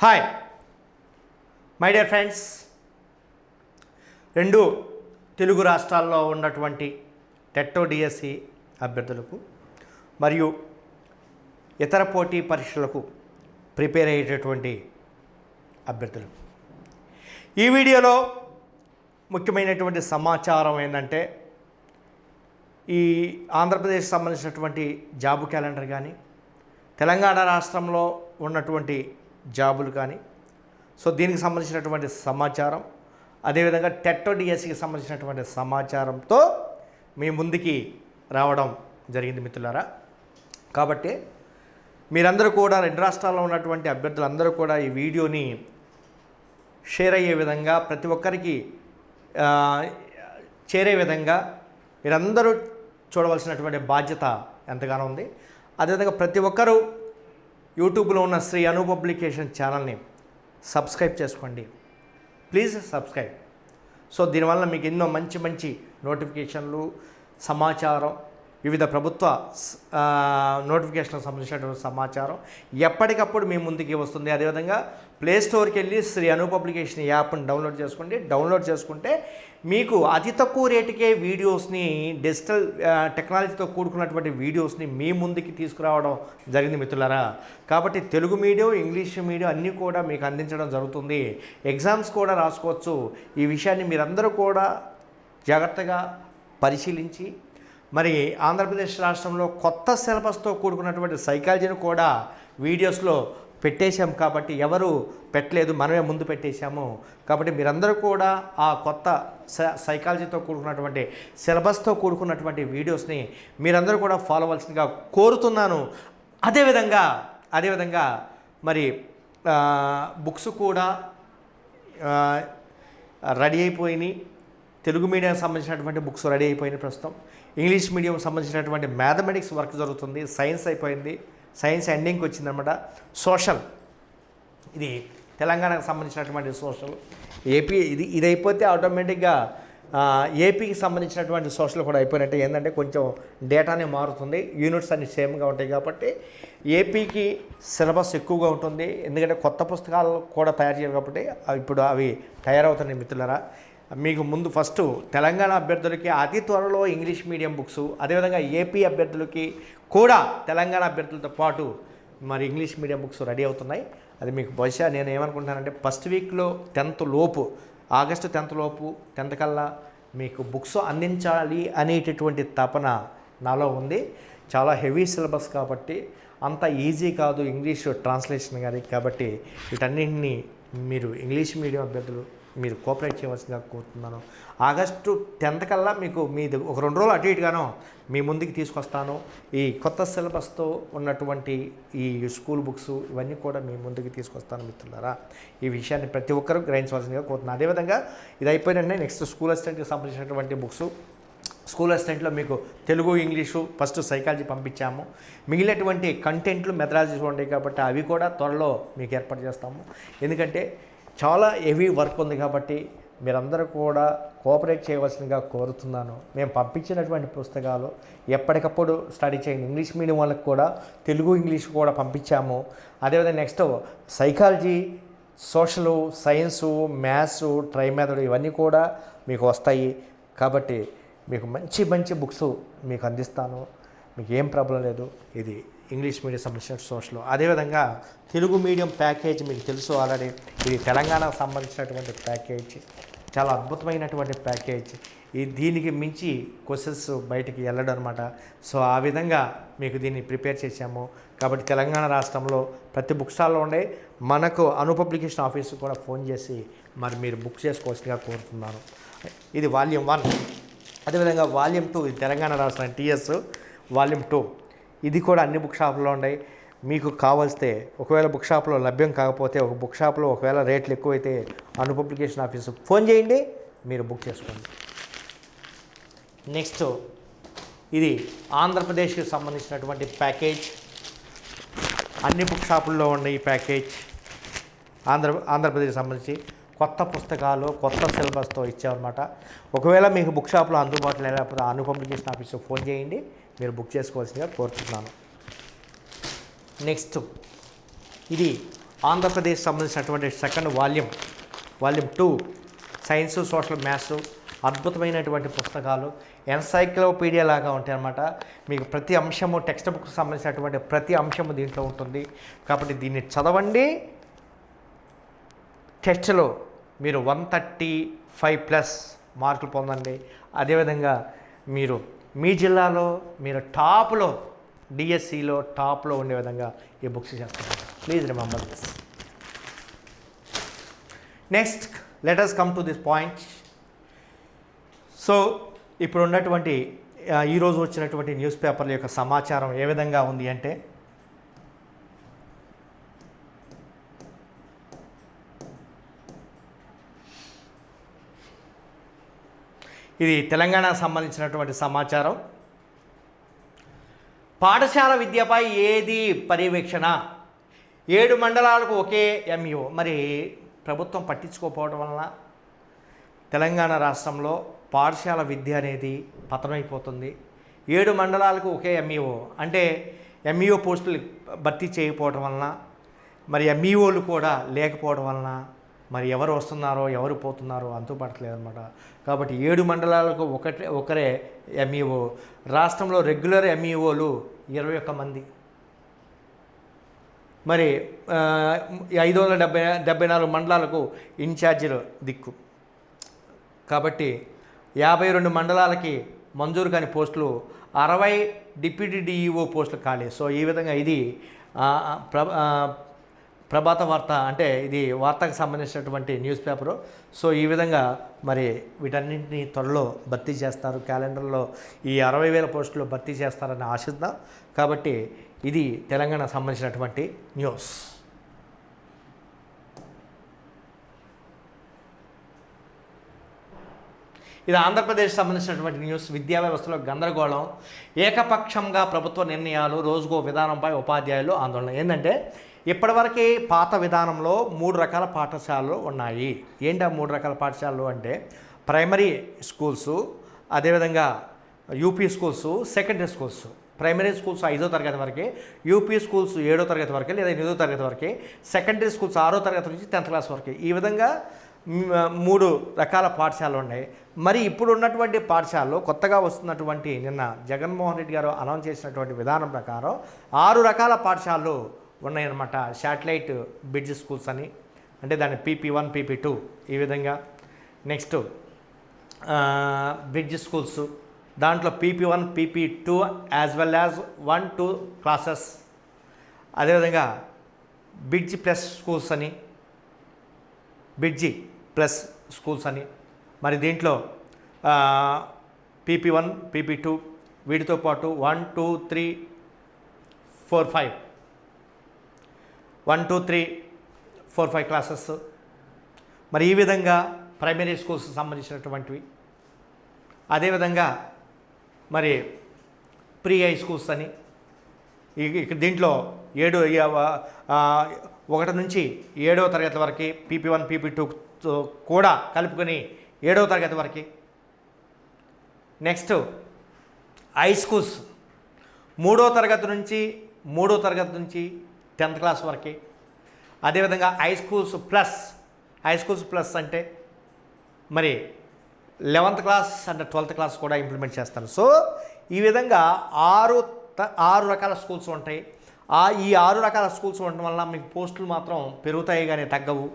Hi my dear friends, రెండు తెలుగు రాష్ట్రాల్లో ఉన్నటువంటి టెట్టో డిఎస్సి అభ్యర్థులకు మరియు ఇతర పోటీ పరీక్షలకు ప్రిపేర్ అయ్యేటటువంటి అభ్యర్థులకు ఈ వీడియోలో ముఖ్యమైనటువంటి సమాచారం ఏంటంటే, ఈ ఆంధ్రప్రదేశ్ సంబంధించినటువంటి జాబు క్యాలెండర్ కానీ, తెలంగాణ రాష్ట్రంలో ఉన్నటువంటి జాబులు కానీ, సో దీనికి సంబంధించినటువంటి సమాచారం, అదేవిధంగా టెట్టో డిఎస్సికి సంబంధించినటువంటి సమాచారంతో మీ ముందుకి రావడం జరిగింది మిత్రులారా. కాబట్టి మీరందరూ కూడా రెండు రాష్ట్రాల్లో ఉన్నటువంటి అభ్యర్థులందరూ కూడా ఈ వీడియోని షేర్ అయ్యే విధంగా, ప్రతి ఒక్కరికి చేరే విధంగా మీరందరూ చూడవలసినటువంటి బాధ్యత ఎంతగానో ఉంది. అదేవిధంగా ప్రతి ఒక్కరూ యూట్యూబ్లో ఉన్న శ్రీ అను పబ్లికేషన్ ఛానల్ని సబ్స్క్రైబ్ చేసుకోండి, ప్లీజ్ సబ్స్క్రైబ్. సో దీనివల్ల మీకు ఎన్నో మంచి మంచి నోటిఫికేషన్లు, సమాచారం, వివిధ ప్రభుత్వ నోటిఫికేషన్లకు సంబంధించినటువంటి సమాచారం ఎప్పటికప్పుడు మీ ముందుకి వస్తుంది. అదేవిధంగా ప్లేస్టోర్కి వెళ్ళి శ్రీ అను పబ్లికేషన్ యాప్ని డౌన్లోడ్ చేసుకోండి. డౌన్లోడ్ చేసుకుంటే మీకు అతి తక్కువ రేటుకే వీడియోస్ని, డిజిటల్ టెక్నాలజీతో కూడుకున్నటువంటి వీడియోస్ని మీ ముందుకి తీసుకురావడం జరిగింది మిత్రులారా. కాబట్టి తెలుగు మీడియం, ఇంగ్లీష్ మీడియం అన్నీ కూడా మీకు అందించడం జరుగుతుంది. ఎగ్జామ్స్ కూడా రాసుకోవచ్చు. ఈ విషయాన్ని మీరందరూ కూడా జాగ్రత్తగా పరిశీలించి, మరి ఆంధ్రప్రదేశ్ రాష్ట్రంలో కొత్త సిలబస్తో కూడుకున్నటువంటి సైకాలజీని కూడా వీడియోస్లో పెట్టేశాం. కాబట్టి ఎవరు పెట్టలేదు, మనమే ముందు పెట్టేశాము. కాబట్టి మీరందరూ కూడా ఆ కొత్త సైకాలజీతో కూడుకున్నటువంటి సిలబస్తో కూడుకున్నటువంటి వీడియోస్ని మీరందరూ కూడా ఫాలో అవ్వాల్సిందిగా కోరుతున్నాను. అదేవిధంగా మరి బుక్స్ కూడా రెడీ అయిపోయినాయి. తెలుగు మీడియం సంబంధించినటువంటి బుక్స్ రెడీ అయిపోయినాయి. ప్రస్తుతం ఇంగ్లీష్ మీడియం సంబంధించినటువంటి మ్యాథమెటిక్స్ వర్క్ జరుగుతుంది. సైన్స్ అయిపోయింది, సైన్స్ ఎండింగ్కి వచ్చిందన్నమాట. సోషల్, ఇది తెలంగాణకు సంబంధించినటువంటి సోషల్. ఏపీ ఇది అయిపోతే ఆటోమేటిక్గా ఏపీకి సంబంధించినటువంటి సోషల్ కూడా అయిపోయినట్టే. ఏంటంటే కొంచెం డేటానే మారుతుంది, యూనిట్స్ అన్ని సేమ్గా ఉంటాయి. కాబట్టి ఏపీకి సిలబస్ ఎక్కువగా ఉంటుంది, ఎందుకంటే కొత్త పుస్తకాలు కూడా తయారు చేయాలి. కాబట్టి ఇప్పుడు అవి తయారవుతున్నాయి మిత్రులారా. మీకు ముందు ఫస్ట్ తెలంగాణ అభ్యర్థులకి అతి త్వరలో ఇంగ్లీష్ మీడియం బుక్స్, అదేవిధంగా ఏపీ అభ్యర్థులకి కూడా తెలంగాణ అభ్యర్థులతో పాటు మరి ఇంగ్లీష్ మీడియం బుక్స్ రెడీ అవుతున్నాయి. అది మీకు బహుశా నేను ఏమనుకుంటున్నానంటే, ఫస్ట్ వీక్లో 10th లోపు, ఆగస్టు 10th లోపు, 10th కల్లా మీకు బుక్స్ అందించాలి అనేటటువంటి తపన నాలో ఉంది. చాలా హెవీ సిలబస్ కాబట్టి అంత ఈజీ కాదు ఇంగ్లీష్ ట్రాన్స్లేషన్ కానీ. కాబట్టి వీటన్నింటినీ మీరు ఇంగ్లీష్ మీడియం అభ్యర్థులు మీరు కోఆపరేట్ చేయవలసిందిగా కోరుతున్నాను. ఆగస్టు 10th కల్లా మీకు మీది ఒక 2 రోజులు అటు ఇటుగానో మీ ముందుకు తీసుకొస్తాను. ఈ కొత్త సిలబస్తో ఉన్నటువంటి ఈ స్కూల్ బుక్స్ ఇవన్నీ కూడా మీ ముందుకు తీసుకొస్తాను మిత్రులారా. ఈ విషయాన్ని ప్రతి ఒక్కరూ గ్రహించవలసిందిగా కోరుతున్నాను. అదేవిధంగా ఇది అయిపోయినట్టే నెక్స్ట్ స్కూల్ అసిస్టెంట్కి సంబంధించినటువంటి బుక్స్, స్కూల్ అసిస్టెంట్లో మీకు తెలుగు, ఇంగ్లీషు, ఫస్ట్ సైకాలజీ పంపించాము. మిగిలినటువంటి కంటెంట్లు మెథడాలజీస్ ఉంటాయి కాబట్టి అవి కూడా త్వరలో మీకు ఏర్పాటు చేస్తాము. ఎందుకంటే చాలా హెవీ వర్క్ ఉంది కాబట్టి మీరందరూ కూడా కోఆపరేట్ చేయవలసిందిగా కోరుతున్నాను. మేము పంపించినటువంటి పుస్తకాలు ఎప్పటికప్పుడు స్టడీ చేయండి. ఇంగ్లీష్ మీడియం వాళ్ళకి కూడా తెలుగు, ఇంగ్లీష్ కూడా పంపించాము. అదేవిధంగా next psychology, social, science, maths, try method ఇవన్నీ కూడా మీకు వస్తాయి. కాబట్టి మీకు మంచి మంచి బుక్స్ మీకు అందిస్తాను, మీకు ఏం ప్రాబ్లం లేదు. ఇది ఇంగ్లీష్ మీడియం సంబంధించిన సోషల్. అదేవిధంగా తెలుగు మీడియం ప్యాకేజ్ మీకు తెలుసు ఆల్రెడీ. ఇది తెలంగాణకు సంబంధించినటువంటి ప్యాకేజ్, చాలా అద్భుతమైనటువంటి ప్యాకేజ్. దీనికి మించి క్వశ్చన్స్ బయటికి వెళ్ళడం అనమాట. సో ఆ విధంగా మీకు దీన్ని ప్రిపేర్ చేశాము. కాబట్టి తెలంగాణ రాష్ట్రంలో ప్రతి బుక్ స్టాల్లో ఉండే మనకు అను పబ్లికేషన్ ఆఫీస్కి కూడా ఫోన్ చేసి మరి మీరు బుక్ చేసుకోవాల్సిందిగా కోరుతున్నాను. ఇది వాల్యూమ్ 1. అదేవిధంగా వాల్యూమ్ 2, ఇది తెలంగాణ రాష్ట్రం టీఎస్ వాల్యూమ్ 2. ఇది కూడా అన్ని బుక్ షాపుల్లో ఉన్నాయి. మీకు కావాల్స్తే ఒకవేళ బుక్ షాప్లో లభ్యం కాకపోతే, ఒక బుక్ షాప్లో ఒకవేళ రేట్లు ఎక్కువైతే అను పబ్లికేషన్ ఆఫీస్కి ఫోన్ చేయండి, మీరు బుక్ చేసుకోండి. నెక్స్ట్ ఇది ఆంధ్రప్రదేశ్కి సంబంధించినటువంటి ప్యాకేజ్. అన్ని బుక్ షాపుల్లో ఉన్న ఈ ప్యాకేజ్ ఆంధ్రప్రదేశ్కి సంబంధించి కొత్త పుస్తకాలు, కొత్త సిలబస్తో ఇచ్చామన్నమాట. ఒకవేళ మీకు బుక్ షాప్లో అందుబాటులో లేకపోతే అను పబ్లికేషన్ ఆఫీస్కి ఫోన్ చేయండి, మీరు బుక్ చేసుకోవాల్సిందిగా కోరుతున్నాను. నెక్స్ట్ ఇది ఆంధ్రప్రదేశ్ సంబంధించినటువంటి second volume 2 science social maths అద్భుతమైనటువంటి పుస్తకాలు ఎన్సైక్లోపీడియా లాగా ఉంటాయి అన్నమాట. మీకు ప్రతి అంశము టెక్స్ట్ బుక్ సంబంధించినటువంటి ప్రతి అంశము దీంట్లో ఉంటుంది. కాబట్టి దీన్ని చదవండి. టెస్ట్లో మీరు 135+ మార్కులు పొందండి. అదేవిధంగా మీరు మీ జిల్లాలో మీరు టాప్లో డిఎస్సిలో టాప్లో ఉండే విధంగా ఈ బుక్స్ చేస్తున్నారు. Please remember this. Next let us come to this point. So ఇప్పుడు ఉన్నటువంటి ఈరోజు వచ్చినటువంటి న్యూస్ పేపర్ల యొక్క సమాచారం ఏ విధంగా ఉంది అంటే, ఇది తెలంగాణకు సంబంధించినటువంటి సమాచారం. పాఠశాల విద్యపై ఏది పర్యవేక్షణ, 7 మండలాలకు ఒకే ఎంఈఓ. మరి ప్రభుత్వం పట్టించుకోకపోవడం వలన తెలంగాణ రాష్ట్రంలో పాఠశాల విద్య అనేది పతనమైపోతుంది. 7 మండలాలకు ఒకే ఎంఈఓ అంటే ఎంఈఓ పోస్టులు భర్తీ చేయకపోవడం వలన, మరి ఎంఈఓలు కూడా లేకపోవడం వలన మరి ఎవరు వస్తున్నారో ఎవరు పోతున్నారో అంతుపట్టలేదన్నమాట. కాబట్టి 7 మండలాలకు ఒకరే ఎంఈఓ. రాష్ట్రంలో రెగ్యులర్ ఎంఈఓలు 21 మంది. మరి 574 మండలాలకు ఇన్ఛార్జీలు దిక్కు. కాబట్టి 52 మండలాలకి మంజూరు కాని పోస్టులు, 60 డిప్యూటీ డిఈఓ పోస్టులు ఖాళీ. సో ఈ విధంగా ఇది ప్రభాత వార్త అంటే ఇది వార్తకు సంబంధించినటువంటి న్యూస్ పేపరు. సో ఈ విధంగా మరి వీటన్నింటినీ త్వరలో భర్తీ చేస్తారు. క్యాలెండర్లో ఈ 60,000 పోస్టులు భర్తీ చేస్తారని ఆశిద్దాం. కాబట్టి ఇది తెలంగాణకు సంబంధించినటువంటి న్యూస్. ఇది ఆంధ్రప్రదేశ్ సంబంధించినటువంటి న్యూస్. విద్యా వ్యవస్థలో గందరగోళం, ఏకపక్షంగా ప్రభుత్వ నిర్ణయాలు, రోజుకో విధానంపై ఉపాధ్యాయులు ఆందోళన. ఏంటంటే ఇప్పటివరకు పాత విధానంలో 3 రకాల పాఠశాలలు ఉన్నాయి. ఏంటి ఆ 3 రకాల పాఠశాలలు అంటే, ప్రైమరీ స్కూల్సు, అదేవిధంగా UP schools, secondary schools. Primary schools 5వ తరగతి వరకే, యూపీ స్కూల్స్ 7వ తరగతి వరకే లేదా 8వ తరగతి వరకే, సెకండరీ స్కూల్స్ 6వ తరగతి నుంచి 10th క్లాస్ వరకే. ఈ విధంగా 3 రకాల పాఠశాలలు ఉన్నాయి. మరి ఇప్పుడు ఉన్నటువంటి పాఠశాలలో కొత్తగా వస్తున్నటువంటి నిన్న జగన్మోహన్ రెడ్డి గారు అనౌన్స్ చేసినటువంటి విధానం ప్రకారం 6 రకాల పాఠశాలలు ఉన్నాయన్నమాట. శాటిలైట్ బ్రిడ్జ్ స్కూల్స్ అని, అంటే దాని PP1 PP2 ఈ విధంగా. నెక్స్ట్ బ్రిడ్జ్ స్కూల్స్, దాంట్లో PP1 PP2 as well as 1-2 classes. అదేవిధంగా బ్రిడ్జ్ ప్లస్ స్కూల్స్ అని, బ్రిడ్జి ప్లస్ స్కూల్స్ అని. మరి దీంట్లో PP1 PP2 వీటితో పాటు 1 2 3 4 5 1 2 3 4 5 క్లాసెస్. మరి ఈ విధంగా ప్రైమరీ స్కూల్స్ సంబంధించినటువంటివి. అదేవిధంగా మరి ప్రీ హై స్కూల్స్ అని, ఇక్కడ దీంట్లో 1 నుంచి 7వ తరగతి వరకు PP1 PP2 కూడా కలుపుకొని 7వ తరగతి వరకు. నెక్స్ట్ హై స్కూల్స్ 3వ తరగతి నుంచి 10th క్లాస్ వరకు. అదేవిధంగా హై స్కూల్స్ ప్లస్ అంటే మరి 11th క్లాస్ అంటే 12th క్లాస్ కూడా ఇంప్లిమెంట్ చేస్తారు. సో ఈ విధంగా 6 రకాల స్కూల్స్ ఉంటాయి. ఈ 6 రకాల స్కూల్స్ ఉండటం వల్ల మీకు పోస్టులు మాత్రం పెరుగుతాయి కానీ తగ్గవు,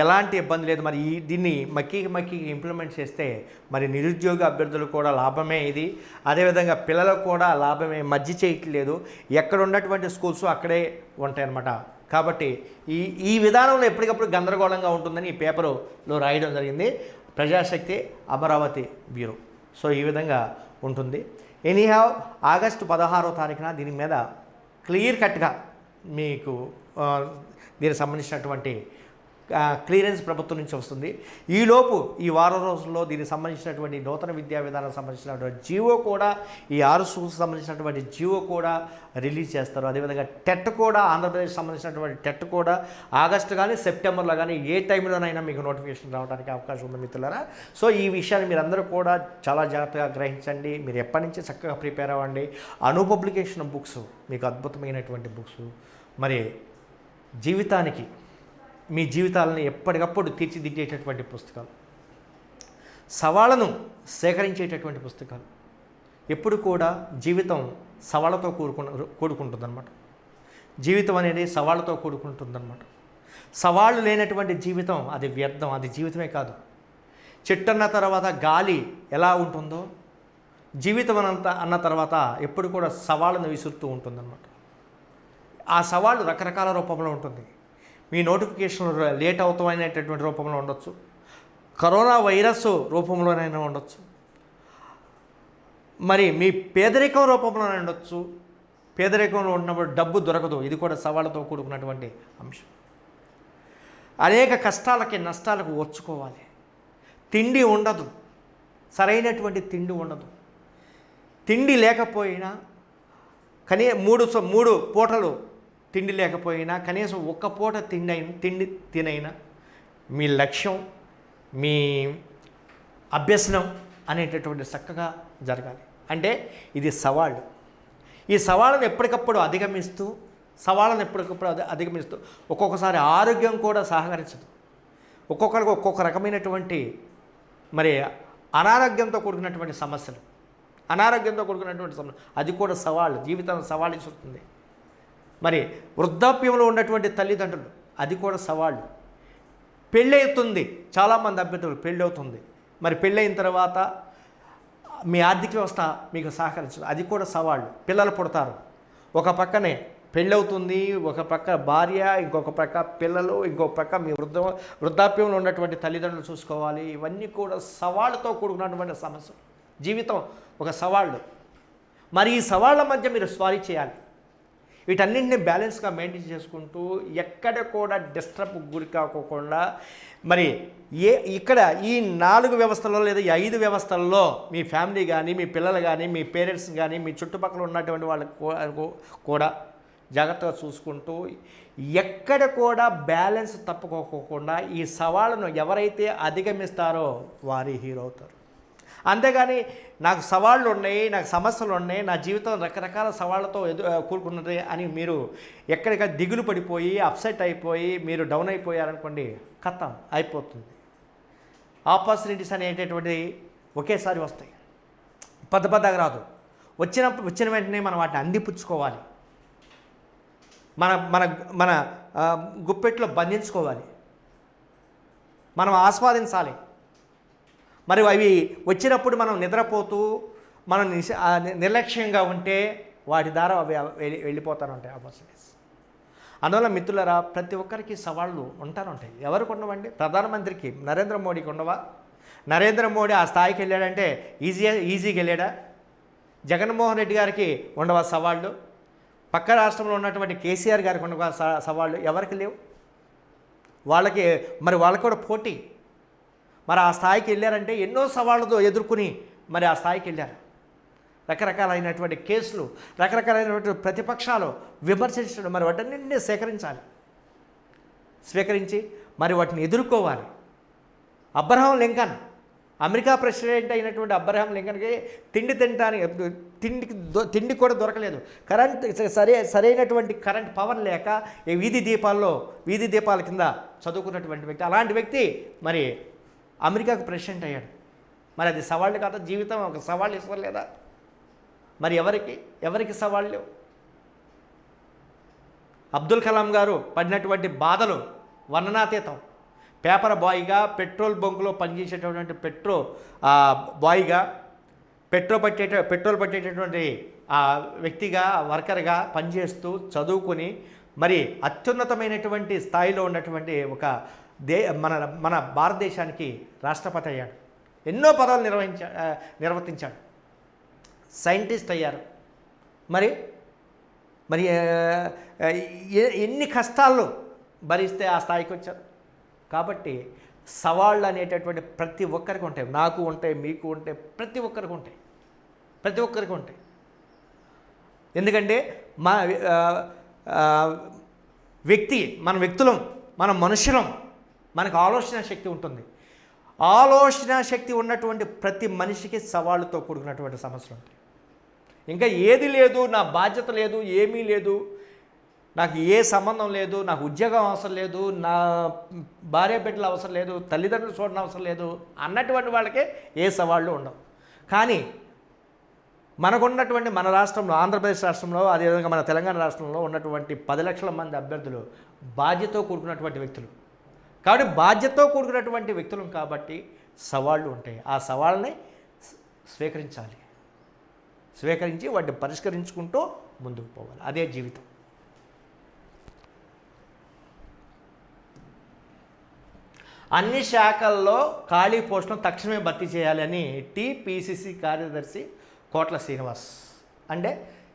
ఎలాంటి ఇబ్బంది లేదు. మరి దీన్ని మక్కి ఇంప్లిమెంట్ చేస్తే మరి నిరుద్యోగ అభ్యర్థులు కూడా లాభమే ఇది. అదేవిధంగా పిల్లలకు కూడా లాభమే, మధ్య చేయట్లేదు. ఎక్కడ ఉన్నటువంటి స్కూల్స్ అక్కడే ఉంటాయన్నమాట. కాబట్టి ఈ విధానంలో ఎప్పటికప్పుడు గందరగోళంగా ఉంటుందని ఈ పేపరులో రాయడం జరిగింది, ప్రజాశక్తి అమరావతి బ్యూరో. సో ఈ విధంగా ఉంటుంది. ఎనీహావ్ ఆగస్టు 16వ తారీఖున దీని మీద క్లియర్ కట్గా మీకు దీనికి సంబంధించినటువంటి క్లియరెన్స్ ప్రభుత్వం నుంచి వస్తుంది. ఈలోపు ఈ వారం రోజుల్లో దీనికి సంబంధించినటువంటి నూతన విద్యా విధానానికి సంబంధించినటువంటి జీవో కూడా, ఈ 6 స్కూల్స్ సంబంధించినటువంటి జీవో కూడా రిలీజ్ చేస్తారు. అదేవిధంగా టెట్ కూడా, ఆంధ్రప్రదేశ్ సంబంధించినటువంటి టెట్ కూడా ఆగస్టు కానీ సెప్టెంబర్లో కానీ ఏ టైంలోనైనా మీకు నోటిఫికేషన్ రావడానికి అవకాశం ఉంది మిత్రులారా. సో ఈ విషయాన్ని మీరందరూ కూడా చాలా జాగ్రత్తగా గ్రహించండి. మీరు ఎప్పటి నుంచి చక్కగా ప్రిపేర్ అవ్వండి. అను పబ్లికేషన్ బుక్స్ మీకు అద్భుతమైనటువంటి బుక్స్. మరి జీవితానికి మీ జీవితాలను ఎప్పటికప్పుడు తీర్చిదిద్దేటటువంటి పుస్తకాలు, సవాళ్ళను సేకరించేటటువంటి పుస్తకాలు. ఎప్పుడు కూడా జీవితం సవాళ్ళతో కూడుకుంటుందన్నమాట. జీవితం అనేది సవాళ్ళతో కూడుకుంటుందన్నమాట. సవాళ్ళు లేనటువంటి జీవితం అది వ్యర్థం, అది జీవితమే కాదు. చెట్టన్న తర్వాత గాలి ఎలా ఉంటుందో జీవితం అన్న తర్వాత ఎప్పుడు కూడా సవాళ్ళను విసురుతూ ఉంటుందన్నమాట. ఆ సవాళ్ళు రకరకాల రూపంలో ఉంటుంది. మీ నోటిఫికేషన్లు లేట్ అవుతామనేటటువంటి రూపంలో ఉండొచ్చు, కరోనా వైరస్ రూపంలోనైనా ఉండొచ్చు, మరి మీ పేదరికం రూపంలోనే ఉండొచ్చు. పేదరికంలో ఉన్నప్పుడు డబ్బు దొరకదు, ఇది కూడా సవాళ్ళతో కూడుకున్నటువంటి అంశం. అనేక కష్టాలకి నష్టాలకు ఓర్చుకోవాలి. తిండి ఉండదు, సరైనటువంటి తిండి ఉండదు. తిండి లేకపోయినా మూడు పూటలు తిండి లేకపోయినా కనీసం ఒక్క పూట తిండి తినైనా మీ లక్ష్యం, మీ అభ్యసనం అనేటటువంటి చక్కగా జరగాలి. అంటే ఇది సవాళ్ళు. ఈ సవాళ్ళను ఎప్పటికప్పుడు అధిగమిస్తూ ఒక్కొక్కసారి ఆరోగ్యం కూడా సహకరించదు. ఒక్కొక్కరికి ఒక్కొక్క రకమైనటువంటి మరి అనారోగ్యంతో కూడుకున్నటువంటి సమస్యలు, అది కూడా సవాళ్ళు, జీవితాన్ని సవాళ్ళు ఇస్తుంది. మరి వృద్ధాప్యంలో ఉన్నటువంటి తల్లిదండ్రులు, అది కూడా సవాళ్ళు. పెళ్ళి అవుతుంది, చాలామంది అభ్యర్థులు పెళ్ళి అవుతుంది, మరి పెళ్ళైన తర్వాత మీ ఆర్థిక వ్యవస్థ మీకు సహకరించదు, అది కూడా సవాళ్ళు. పిల్లలు పుడతారు, ఒక పక్కనే పెళ్ళవుతుంది, ఒక పక్క భార్య, ఇంకొక పక్క పిల్లలు, ఇంకొక పక్క మీ వృద్ధాప్యంలో ఉన్నటువంటి తల్లిదండ్రులు చూసుకోవాలి. ఇవన్నీ కూడా సవాళ్ళతో కూడుకున్నటువంటి సమస్యలు. జీవితం ఒక సవాళ్ళు. మరి ఈ సవాళ్ళ మధ్య మీరు స్వారీ చేయాలి. వీటన్నింటినీ బ్యాలెన్స్గా మెయింటైన్ చేసుకుంటూ ఎక్కడ కూడా డిస్టర్బ్ గురి కాకోకుండా మరి ఇక్కడ ఈ 4 వ్యవస్థల్లో లేదా ఈ 5 వ్యవస్థల్లో మీ ఫ్యామిలీ కానీ, మీ పిల్లలు కానీ, మీ పేరెంట్స్ కానీ, మీ చుట్టుపక్కల ఉన్నటువంటి వాళ్ళకు కూడా జాగ్రత్తగా చూసుకుంటూ ఎక్కడ కూడా బ్యాలెన్స్ తప్పుకోకుండా ఈ సవాళ్ళను ఎవరైతే అధిగమిస్తారో వారి హీరో అవుతారు. అంతేగాని నాకు సవాళ్ళు ఉన్నాయి, నాకు సమస్యలు ఉన్నాయి, నా జీవితం రకరకాల సవాళ్ళతో కూడుకున్నది అని మీరు ఎక్కడిక దిగులు పడిపోయి అప్సెట్ అయిపోయి మీరు డౌన్ అయిపోయారనుకోండి, ఖతం అయిపోతుంది. ఆపర్చునిటీస్ అనేటటువంటిది ఒకేసారి వస్తాయి, పెద్దగా రాదు. వచ్చిన వెంటనే మనం వాటిని అందిపుచ్చుకోవాలి, మన మన మన గుప్పెట్లో బంధించుకోవాలి, మనం ఆస్వాదించాలి. మరి అవి వచ్చినప్పుడు మనం నిద్రపోతూ మనం నిర్లక్ష్యంగా ఉంటే వాటి ద్వారా అవి వెళ్ళిపోతానంటాయి ఆపర్చునిటీస్. అందువల్ల మిత్రులారా, ప్రతి ఒక్కరికి సవాళ్ళు ఉంటాయి. ఎవరికి ఉండవండి? ప్రధానమంత్రికి నరేంద్ర మోడీకి ఉండవా? నరేంద్ర మోడీ ఆ స్థాయికి వెళ్ళాడంటే ఈజీగా వెళ్ళాడా? జగన్మోహన్ రెడ్డి గారికి ఉండవా సవాళ్ళు? పక్క రాష్ట్రంలో ఉన్నటువంటి కేసీఆర్ గారికి ఉండవా సవాళ్ళు? ఎవరికి లేవు? వాళ్ళకి కూడా పోటీ. మరి ఆ స్థాయికి వెళ్ళారంటే ఎన్నో సవాళ్ళతో ఎదుర్కొని మరి ఆ స్థాయికి వెళ్ళారు. రకరకాలైనటువంటి కేసులు, రకరకాలైనటువంటి ప్రతిపక్షాలు విమర్శించడం, మరి వాటన్నింటినీ స్వీకరించి మరి వాటిని ఎదుర్కోవాలి. అబ్రహాం లింకన్, అమెరికా ప్రెసిడెంట్ అయినటువంటి అబ్రహాం లింకన్కి తిండి కూడా దొరకలేదు. సరైనటువంటి కరెంట్ పవర్ లేక ఈ వీధి దీపాల కింద చదువుకున్నటువంటి వ్యక్తి. అలాంటి వ్యక్తి మరి అమెరికాకు ప్రెసిడెంట్ అయ్యాడు. మరి అది సవాళ్ళు కాదా? జీవితం ఒక సవాళ్ళు ఇవ్వలేదా? మరి ఎవరికి సవాళ్ళు లేవు? అబ్దుల్ కలాం గారు పడినటువంటి బాధలు వర్ణనాతీతం. పేపర్ బాయ్గా, పెట్రోల్ బంకులో పనిచేసేటటువంటి బాయ్గా, పెట్రోల్ పట్టేటటువంటి వ్యక్తిగా, వర్కర్గా పనిచేస్తూ చదువుకొని మరి అత్యున్నతమైనటువంటి స్థాయిలో ఉన్నటువంటి ఒక మన భారతదేశానికి రాష్ట్రపతి అయ్యాడు. ఎన్నో పదవులు నిర్వర్తించాడు. సైంటిస్ట్ అయ్యారు. మరి ఎన్ని కష్టాలు భరిస్తే ఆ స్థాయికి వచ్చారు. కాబట్టి సవాళ్ళు అనేటటువంటి ప్రతి ఒక్కరికి ఉంటాయి. నాకు ఉంటాయి, మీకు ఉంటాయి, ప్రతి ఒక్కరికి ఉంటాయి. ఎందుకంటే మన వ్యక్తులం, మన మనుషులం, మనకు ఆలోచన శక్తి ఉంటుంది. ఆలోచన శక్తి ఉన్నటువంటి ప్రతి మనిషికి సవాళ్ళతో కూడుకున్నటువంటి సమస్యలు ఉంటాయి. ఇంకా ఏది లేదు, నా బాధ్యత లేదు, ఏమీ లేదు, నాకు ఏ సంబంధం లేదు, నాకు ఉద్యోగం అవసరం లేదు, నా భార్య బిడ్డలు అవసరం లేదు, తల్లిదండ్రులు చూడడం అవసరం లేదు అన్నటువంటి వాళ్ళకే ఏ సవాళ్ళు ఉండవు. కానీ మనకున్నటువంటి మన రాష్ట్రంలో, ఆంధ్రప్రదేశ్ రాష్ట్రంలో, అదేవిధంగా మన తెలంగాణ రాష్ట్రంలో ఉన్నటువంటి 10 లక్షల మంది అభ్యర్థులు బాధ్యతతో కూడుకున్నటువంటి వ్యక్తులు. కాబట్టి బాధ్యతతో కూడుకున్నటువంటి వ్యక్తులు కాబట్టి సవాళ్ళు ఉంటాయి. ఆ సవాళ్ళని స్వీకరించాలి, స్వీకరించి వాటిని పరిష్కరించుకుంటూ ముందుకు పోవాలి. అదే జీవితం. అన్ని శాఖల్లో ఖాళీ పోస్టులను తక్షణమే భర్తీ చేయాలని టీపీసీసీ కార్యదర్శి కోట్ల శ్రీనివాస్. అంటే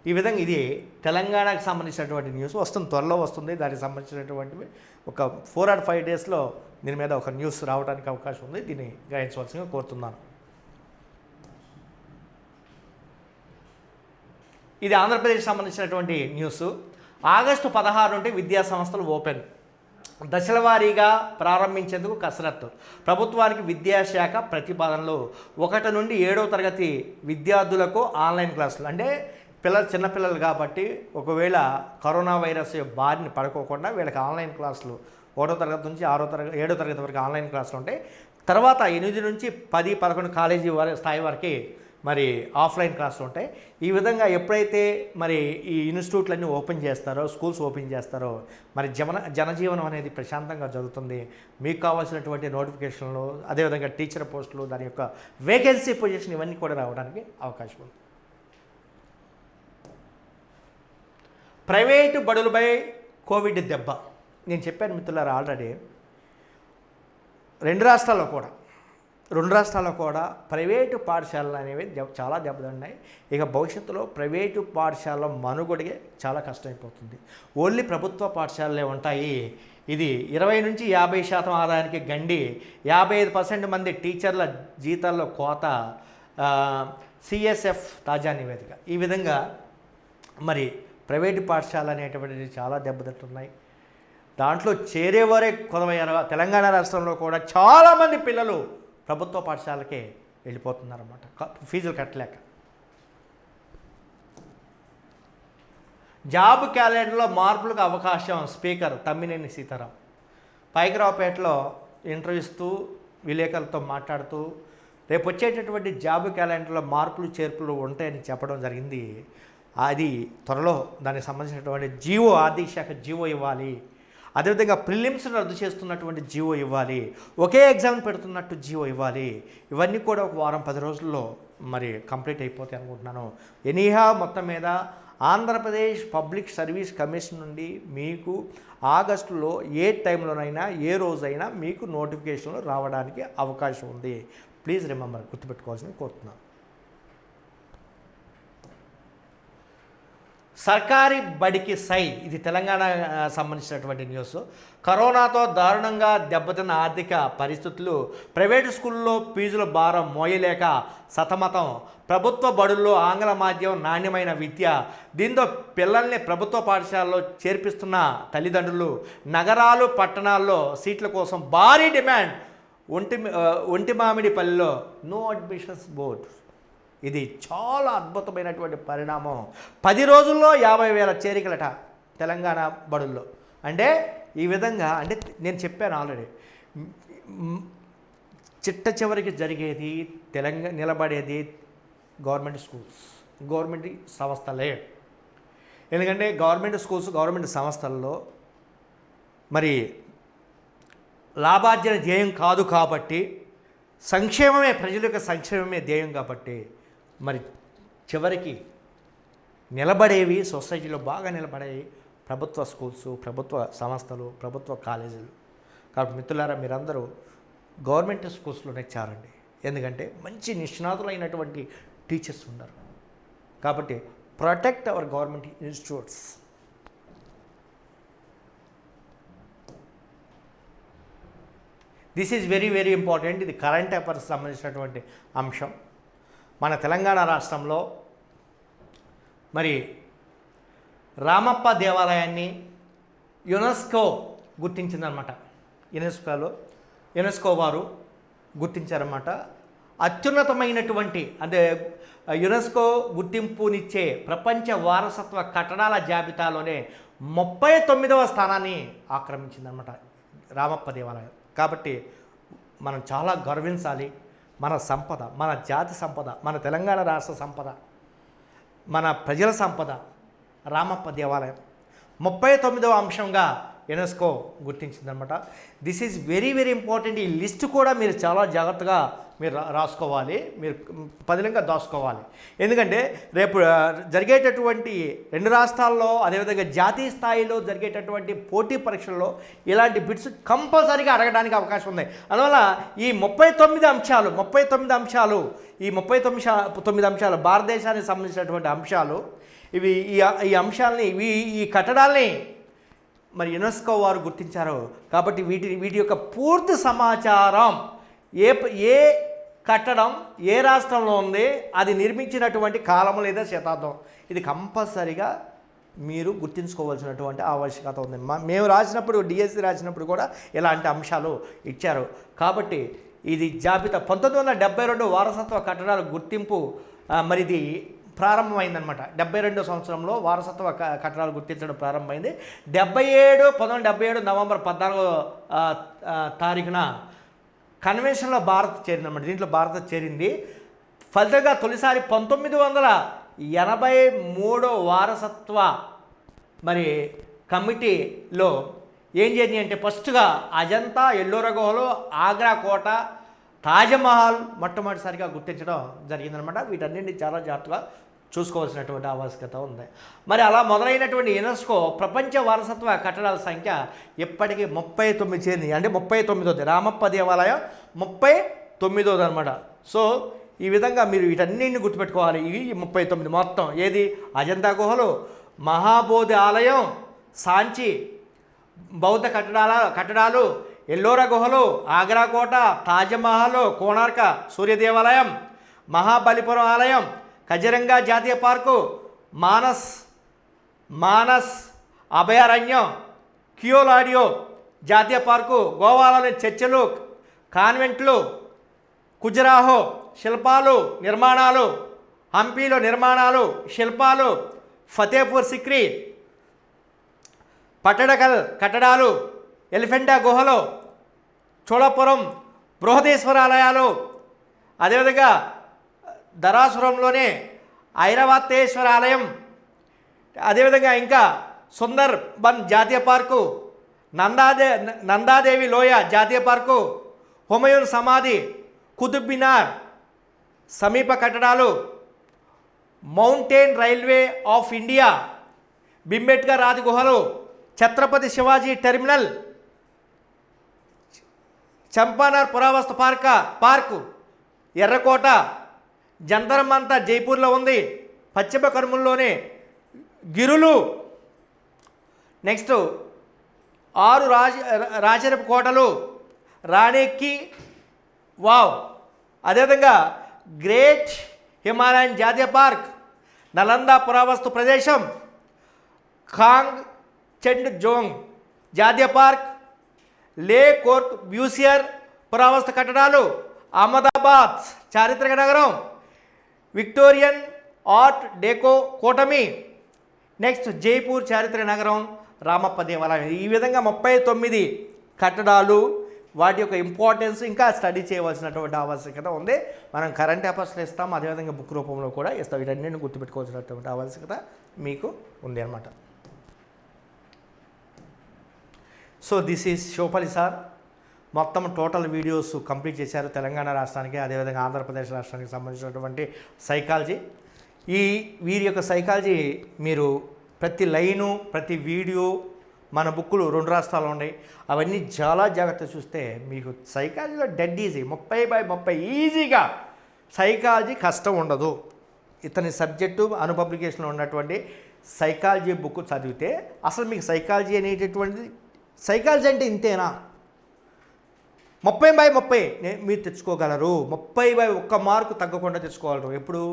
ఈ విధంగా ఇది తెలంగాణకు సంబంధించినటువంటి న్యూస్ వస్తుంది, త్వరలో వస్తుంది. దానికి సంబంధించినటువంటివి ఒక 4 or 5 డేస్లో దీని మీద ఒక న్యూస్ రావడానికి అవకాశం ఉంది. దీన్ని గ్రహించవలసిందిగా కోరుతున్నాను. ఇది ఆంధ్రప్రదేశ్ సంబంధించినటువంటి న్యూస్. ఆగస్టు 16 నుండి విద్యా సంస్థలు ఓపెన్, దశల వారీగా ప్రారంభించేందుకు కసరత్తు. ప్రభుత్వానికి విద్యాశాఖ ప్రతిపాదనలు. 1 నుండి 7వ తరగతి విద్యార్థులకు ఆన్లైన్ క్లాసులు. అంటే చిన్నపిల్లలు కాబట్టి ఒకవేళ కరోనా వైరస్ బారిన పడుకోకుండా వీళ్ళకి ఆన్లైన్ క్లాసులు 1వ తరగతి నుంచి 7వ తరగతి వరకు ఆన్లైన్ క్లాసులు ఉంటాయి. తర్వాత 8 నుంచి 10, 11 కాలేజీ స్థాయి వరకు మరి ఆఫ్లైన్ క్లాసులు ఉంటాయి. ఈ విధంగా ఎప్పుడైతే మరి ఈ ఇన్స్టిట్యూట్లన్నీ ఓపెన్ చేస్తారో, స్కూల్స్ ఓపెన్ చేస్తారో మరి జనజీవనం అనేది ప్రశాంతంగా జరుగుతుంది. మీకు కావాల్సినటువంటి నోటిఫికేషన్లు, అదేవిధంగా టీచర్ పోస్టులు, దాని యొక్క వేకెన్సీ పొజిషన్ ఇవన్నీ కూడా రావడానికి అవకాశం ఉంది. ప్రైవేటు బడులపై కోవిడ్ దెబ్బ. నేను చెప్పాను మిత్రులారా ఆల్రెడీ, రెండు రాష్ట్రాల్లో కూడా ప్రైవేటు పాఠశాలలు అనేవి చాలా దెబ్బతిన్నాయి. ఇక భవిష్యత్తులో ప్రైవేటు పాఠశాల మనుగడగే చాలా కష్టమైపోతుంది. ఓన్లీ ప్రభుత్వ పాఠశాలలే ఉంటాయి. ఇది 20 నుంచి 50% ఆదాయానికి గండి, 55% మంది టీచర్ల జీతాల్లో కోత, సిఎస్ఎఫ్ తాజా నివేదిక. ఈ విధంగా మరి ప్రైవేటు పాఠశాల అనేటువంటిది చాలా దెబ్బతింటున్నాయి. దాంట్లో చేరేవారే కొదవయ్యారు. తెలంగాణ రాష్ట్రంలో కూడా చాలామంది పిల్లలు ప్రభుత్వ పాఠశాలకే వెళ్ళిపోతున్నారన్నమాట, ఫీజులు కట్టలేక. జాబ్ క్యాలెండర్లో మార్పులకు అవకాశం. స్పీకర్ తమ్మినేని సీతారాం పైకరావుపేటలో ఇంటర్వ్యూ ఇస్తూ విలేకరులతో మాట్లాడుతూ రేపు వచ్చేటటువంటి జాబ్ క్యాలెండర్లో మార్పులు చేర్పులు ఉంటాయని చెప్పడం జరిగింది. అది త్వరలో దానికి సంబంధించినటువంటి జీవో, ఆర్థిక శాఖ జీవో ఇవ్వాలి. అదేవిధంగా ప్రిలిమ్స్ను రద్దు చేస్తున్నటువంటి జీవో ఇవ్వాలి, ఒకే ఎగ్జామ్ పెడుతున్నట్టు జీవో ఇవ్వాలి. ఇవన్నీ కూడా ఒక వారం 10 రోజుల్లో మరి కంప్లీట్ అయిపోతాయి అనుకుంటున్నాను. ఎనీహా మొత్తం మీద ఆంధ్రప్రదేశ్ పబ్లిక్ సర్వీస్ కమిషన్ నుండి మీకు ఆగస్టులో ఏ టైంలోనైనా ఏ రోజైనా మీకు నోటిఫికేషన్లు రావడానికి అవకాశం ఉంది. ప్లీజ్ రిమెంబర్, గుర్తుపెట్టుకోవాల్సింది కోరుతున్నాను. సర్కారీ బడికి సై. ఇది తెలంగాణ సంబంధించినటువంటి న్యూస్. కరోనాతో దారుణంగా దెబ్బతిన్న ఆర్థిక పరిస్థితులు, ప్రైవేటు స్కూల్లో ఫీజుల భారం మోయలేక సతమతం. ప్రభుత్వ బడుల్లో ఆంగ్ల మాధ్యమం, నాణ్యమైన విద్య. దీంతో పిల్లల్ని ప్రభుత్వ పాఠశాలలో చేర్పిస్తున్న తల్లిదండ్రులు. నగరాలు, పట్టణాల్లో సీట్ల కోసం భారీ డిమాండ్. ఒంటిమామిడిపల్లిలో నో అడ్మిషన్స్ బోర్డు. ఇది చాలా అద్భుతమైనటువంటి పరిణామం. 10 రోజుల్లో 50,000 చేరికలట తెలంగాణ బడుల్లో. అంటే ఈ విధంగా, అంటే నేను చెప్పాను ఆల్రెడీ, చిట్ట చివరికి జరిగేది నిలబడేది గవర్నమెంట్ స్కూల్స్, గవర్నమెంట్ సంస్థలే. ఎందుకంటే గవర్నమెంట్ స్కూల్స్, గవర్నమెంట్ సంస్థల్లో మరి లాభార్జన ధ్యేయం కాదు కాబట్టి, సంక్షేమమే, ప్రజల యొక్క సంక్షేమమే ధ్యేయం కాబట్టి మరి చివరికి నిలబడేవి, సొసైటీలో బాగా నిలబడేవి ప్రభుత్వ స్కూల్స్, ప్రభుత్వ సంస్థలు, ప్రభుత్వ కాలేజీలు. కాబట్టి మిత్రులారా, మీరందరూ గవర్నమెంట్ స్కూల్స్లోనే చేరండి. ఎందుకంటే మంచి నిష్ణాతులైనటువంటి టీచర్స్ ఉన్నారు. కాబట్టి protect our government institutes. This is very very important. ఇది కరెంట్ అఫైర్స్ సంబంధించినటువంటి అంశం. మన తెలంగాణ రాష్ట్రంలో మరి రామప్ప దేవాలయాన్ని యునెస్కో గుర్తించిందనమాట. యునెస్కో వారు గుర్తించారన్నమాట. అత్యున్నతమైనటువంటి అంటే యునెస్కో గుర్తింపునిచ్చే ప్రపంచ వారసత్వ కట్టడాల జాబితాలోనే 39వ స్థానాన్ని ఆక్రమించిందనమాట రామప్ప దేవాలయం. కాబట్టి మనం చాలా గర్వించాలి. మన సంపద, మన జాతి సంపద, మన తెలంగాణ రాష్ట్ర సంపద, మన ప్రజల సంపద రామప్ప దేవాలయం 39వ అంశంగా యునెస్కో గుర్తించిందనమాట. This is very very important. ఈ లిస్ట్ కూడా మీరు చాలా జాగ్రత్తగా మీరు రాసుకోవాలి, మీరు పదిలంగా దాచుకోవాలి. ఎందుకంటే రేపు జరిగేటటువంటి 2 రాష్ట్రాల్లో అదేవిధంగా జాతీయ స్థాయిలో జరిగేటటువంటి పోటీ పరీక్షల్లో ఇలాంటి బిట్స్ కంపల్సరీగా అడగడానికి అవకాశం ఉంది. అందువల్ల ఈ 39 అంశాలు ఈ 39 అంశాలు భారతదేశానికి సంబంధించినటువంటి అంశాలు ఇవి. ఈ అంశాలని ఈ కట్టడాల్ని మరి యునెస్కో వారు గుర్తించారు. కాబట్టి వీటి యొక్క పూర్తి సమాచారం ఏ కట్టడం ఏ రాష్ట్రంలో ఉంది, అది నిర్మించినటువంటి కాలం లేదా శతాబ్దం, ఇది కంపల్సరీగా మీరు గుర్తుంచుకోవాల్సినటువంటి ఆవశ్యకత ఉంది. మేము రాసినప్పుడు డిఎస్సి రాసినప్పుడు కూడా ఇలాంటి అంశాలు ఇచ్చారు. కాబట్టి ఇది జాబితా 1972 వారసత్వ కట్టడాల గుర్తింపు మరి ఇది ప్రారంభమైందనమాట. 72 సంవత్సరంలో వారసత్వ కట్టడాలు గుర్తించడం ప్రారంభమైంది. 1977 నవంబర్ 14వ తారీఖున కన్వెన్షన్లో భారత్ చేరిందన్నమాట. దీంట్లో భారత్ చేరింది. ఫలితంగా తొలిసారి 1983 వారసత్వ మరి కమిటీలో ఏం జరిగింది అంటే ఫస్ట్గా అజంతా, ఎల్లోరా గుహలు, ఆగ్రా కోట, తాజ్మహల్ మొట్టమొదటిసారిగా గుర్తించడం జరిగిందనమాట. వీటన్నింటినీ చాలా జాగ్రత్తగా చూసుకోవాల్సినటువంటి ఆవశ్యకత ఉంది. మరి అలా మొదలైనటువంటి యునెస్కో ప్రపంచ వారసత్వ కట్టడాల సంఖ్య ఇప్పటికీ 39 చేరింది. అంటే 39వ రామప్ప దేవాలయం 39వ అనమాట. సో ఈ విధంగా మీరు వీటన్నింటిని గుర్తుపెట్టుకోవాలి. ఇవి 39 మొత్తం. ఏది అజంతా గుహలు, మహాబోధి ఆలయం, సాంచి బౌద్ధ కట్టడాలు, ఎల్లోరా గుహలు, ఆగ్రా కోట, తాజ్మహల్, కోణార్క సూర్య దేవాలయం, మహాబలిపురం ఆలయం, కజిరంగా జాతీయ పార్కు, మానస్ అభయారణ్యం, కియోలాడియో జాతీయ పార్కు, గోవాలోని చర్చలు, కాన్వెంట్లు, ఖజురాహో శిల్పాలు నిర్మాణాలు, హంపీలో నిర్మాణాలు శిల్పాలు, ఫతేపూర్ సిక్రీ పట్టడకల్ కట్టడాలు, ఎలిఫెంటా గుహలు, చోళపురం బృహదేశ్వర ఆలయాలు, అదేవిధంగా ధరాసురంలోనే ఐరావతేశ్వర ఆలయం, అదేవిధంగా ఇంకా సుందర్ బన్ జాతీయ పార్కు, నందాదేవి లోయ జాతీయ పార్కు, హుమయూన్ సమాధి, కుతుబ్ మినార్ సమీప కట్టడాలు, మౌంటైన్ రైల్వే ఆఫ్ ఇండియా, బింబేట్కర్ రాతి గుహలు, ఛత్రపతి శివాజీ టెర్మినల్, చంపానర్ పురావస్తు పార్కు, ఎర్రకోట, జంతర్ మంతర్ జైపూర్లో ఉంది, పశ్చిమ కనుమల్లోనే గిరులు, నెక్స్ట్ 6 రాజరపు కోటలు, రాణికి వావ్, అదేవిధంగా గ్రేట్ హిమాలయన్ జాతీయ పార్క్, నలంద పురావస్తు ప్రదేశం, ఖాంగ్ చెండ్ జోంగ్ జాతీయ పార్క్, లే కోర్ట్ బ్యూసియర్ పురావస్తు కట్టడాలు, అహ్మదాబాద్ చారిత్రక నగరం, విక్టోరియన్ ఆర్ట్ డెకో కూటమి, నెక్స్ట్ జైపూర్ చారిత్రక నగరం, రామప్ప దేవాలయం. ఈ విధంగా 39 కట్టడాలు, వాటి యొక్క ఇంపార్టెన్స్ ఇంకా స్టడీ చేయవలసినటువంటి ఆవశ్యకత ఉంది. మనం కరెంట్ అఫైర్స్లో ఇస్తాం, అదేవిధంగా బుక్ రూపంలో కూడా ఇస్తాం. వీటన్నింటిని గుర్తుపెట్టుకోవాల్సినటువంటి ఆవశ్యకత మీకు ఉంది అన్నమాట. So this is Shivapalli sir. మొత్తం టోటల్ వీడియోస్ కంప్లీట్ చేశారు తెలంగాణ రాష్ట్రానికి, అదేవిధంగా ఆంధ్రప్రదేశ్ రాష్ట్రానికి సంబంధించినటువంటి సైకాలజీ. వీరి యొక్క సైకాలజీ మీరు ప్రతి లైను ప్రతి వీడియో మన బుక్కులు 2 రాష్ట్రాలు ఉన్నాయి, అవన్నీ చాలా జాగ్రత్త చూస్తే మీకు సైకాలజీలో డెడ్ ఈజీ 30/30 ఈజీగా సైకాలజీ కష్టం ఉండదు. ఇతని సబ్జెక్టు పబ్లికేషన్లో ఉన్నటువంటి సైకాలజీ బుక్ చదివితే అసలు మీకు సైకాలజీ అనేటటువంటిది, సైకాలజీ అంటే ఇంతేనా, 30/30 మీరు తెచ్చుకోగలరు. 30/1 మార్కు తగ్గకుండా తెచ్చుకోగలరు. ఎప్పుడు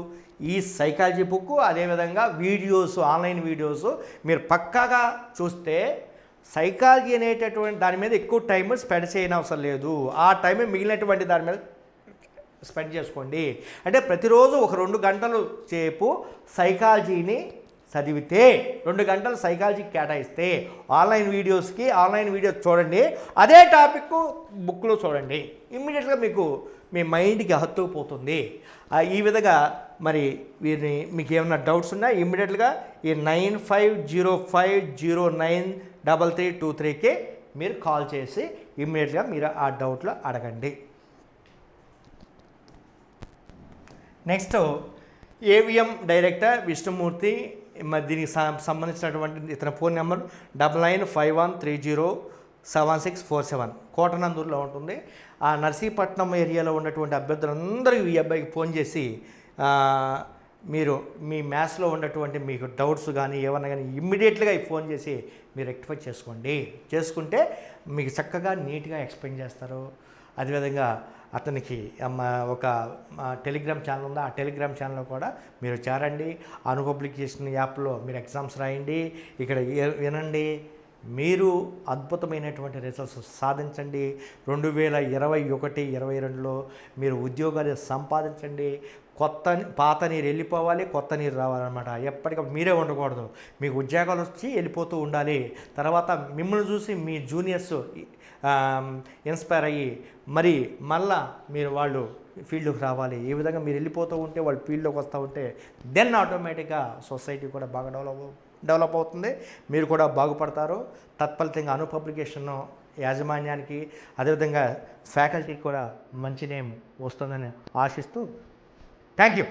ఈ సైకాలజీ బుక్, అదేవిధంగా వీడియోస్, ఆన్లైన్ వీడియోస్ మీరు పక్కాగా చూస్తే సైకాలజీ అనేటటువంటి దాని మీద ఎక్కువ టైం స్పెండ్ చేయని అవసరం లేదు. ఆ టైం మిగిలినటువంటి దాని మీద స్పెండ్ చేసుకోండి. అంటే ప్రతిరోజు ఒక 2 గంటలు సేపు సైకాలజీని చదివితే 2 గంటలు సైకాలజీకి కేటాయిస్తే ఆన్లైన్ వీడియోస్ చూడండి, అదే టాపిక్ బుక్లో చూడండి, ఇమ్మీడియట్గా మీ మైండ్కి హత్తుకుపోతుంది. ఈ విధంగా మరి వీరిని మీకు ఏమైనా డౌట్స్ ఉన్నా ఇమ్మీడియట్గా ఈ 9505093323కి మీరు కాల్ చేసి ఇమ్మీడియట్గా మీరు ఆ డౌట్లో అడగండి. నెక్స్ట్ ఏవిఎం డైరెక్టర్ విష్ణుమూర్తి, మరి దీనికి సంబంధించినటువంటి ఇతని ఫోన్ నెంబర్ 9951307647 కోటనందూరులో ఉంటుంది. ఆ నర్సీపట్నం ఏరియాలో ఉన్నటువంటి అభ్యర్థులందరూ ఈ అబ్బాయికి ఫోన్ చేసి మీరు మీ మ్యాథ్స్లో ఉన్నటువంటి మీకు డౌట్స్ కానీ ఏమన్నా కానీ ఇమ్మీడియట్గా ఫోన్ చేసి మీరు రెక్టిఫై చేసుకుంటే మీకు చక్కగా నీట్గా ఎక్స్ప్లెయిన్ చేస్తారు. అదేవిధంగా అతనికి ఒక టెలిగ్రామ్ ఛానల్ ఉంది, ఆ టెలిగ్రామ్ ఛానల్లో కూడా మీరు చేరండి. అను పబ్లికేషన్ యాప్లో మీరు ఎగ్జామ్స్ రాయండి, ఇక్కడ వినండి, మీరు అద్భుతమైనటువంటి రిజల్ట్స్ సాధించండి. 2021-22లో మీరు ఉద్యోగాలు సంపాదించండి. పాత నీరు వెళ్ళిపోవాలి, కొత్త నీరు రావాలన్నమాట. ఎప్పటికప్పుడు మీరే ఉండకూడదు, మీకు ఉద్యోగాలు వచ్చి వెళ్ళిపోతూ ఉండాలి. తర్వాత మిమ్మల్ని చూసి మీ జూనియర్స్ ఇన్స్పైర్ అయ్యి మళ్ళా వాళ్ళు ఫీల్డ్కి రావాలి. ఈ విధంగా మీరు వెళ్ళిపోతూ ఉంటే వాళ్ళు ఫీల్డ్లోకి వస్తూ ఉంటే దెన్ ఆటోమేటిక్గా సొసైటీ కూడా బాగా డెవలప్ అవుతుంది, మీరు కూడా బాగుపడతారు. తత్ఫలితంగా అను పబ్లికేషన్ యాజమాన్యానికి అదేవిధంగా ఫ్యాకల్టీకి కూడా మంచి నేమ్ వస్తుందని ఆశిస్తూ థ్యాంక్ యూ.